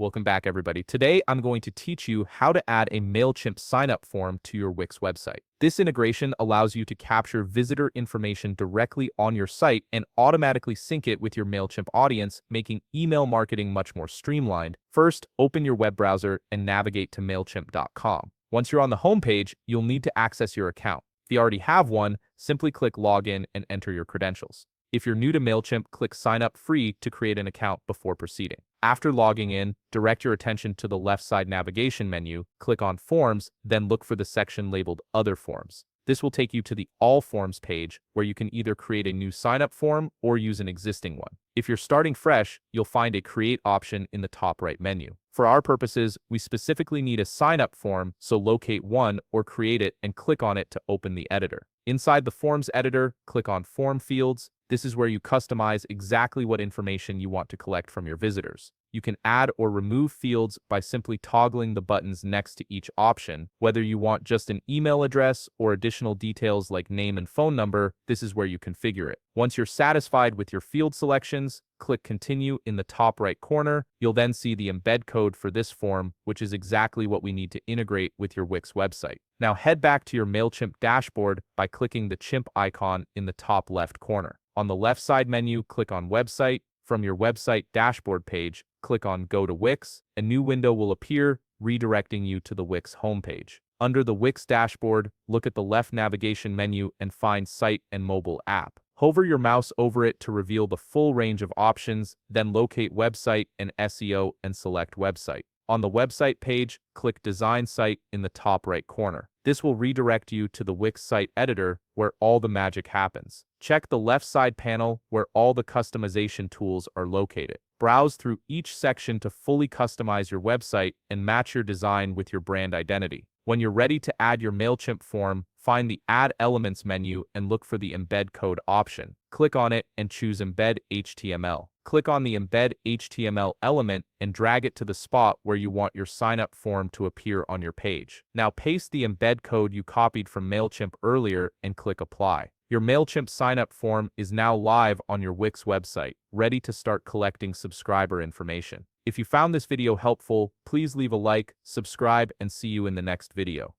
Welcome back, everybody. Today, I'm going to teach you how to add a Mailchimp sign-up form to your Wix website. This integration allows you to capture visitor information directly on your site and automatically sync it with your Mailchimp audience, making email marketing much more streamlined. First, open your web browser and navigate to Mailchimp.com. Once you're on the homepage, you'll need to access your account. If you already have one, simply click Login and enter your credentials. If you're new to Mailchimp, click Sign Up Free to create an account before proceeding. After logging in, direct your attention to the left side navigation menu, click on Forms, then look for the section labeled Other Forms. This will take you to the All Forms page, where you can either create a new sign-up form or use an existing one. If you're starting fresh, you'll find a Create option in the top right menu. For our purposes, we specifically need a sign-up form, so locate one or create it and click on it to open the editor. Inside the Forms editor, click on Form Fields. This is where you customize exactly what information you want to collect from your visitors. You can add or remove fields by simply toggling the buttons next to each option. Whether you want just an email address or additional details like name and phone number, this is where you configure it. Once you're satisfied with your field selections, click Continue in the top right corner. You'll then see the embed code for this form, which is exactly what we need to integrate with your Wix website. Now head back to your Mailchimp dashboard by clicking the chimp icon in the top left corner. On the left side menu, click on Website. From your website dashboard page, click on Go to Wix. A new window will appear, redirecting you to the Wix homepage. Under the Wix dashboard, look at the left navigation menu and find Site and Mobile App. Hover your mouse over it to reveal the full range of options, then locate Website and SEO and select Website. On the website page, click Design Site in the top right corner. This will redirect you to the Wix site editor where all the magic happens. Check the left side panel where all the customization tools are located. Browse through each section to fully customize your website and match your design with your brand identity. When you're ready to add your Mailchimp form, find the Add Elements menu and look for the Embed Code option. Click on it and choose Embed HTML. Click on the Embed HTML element and drag it to the spot where you want your sign-up form to appear on your page. Now paste the embed code you copied from Mailchimp earlier and click Apply. Your Mailchimp sign-up form is now live on your Wix website, ready to start collecting subscriber information. If you found this video helpful, please leave a like, subscribe, and see you in the next video.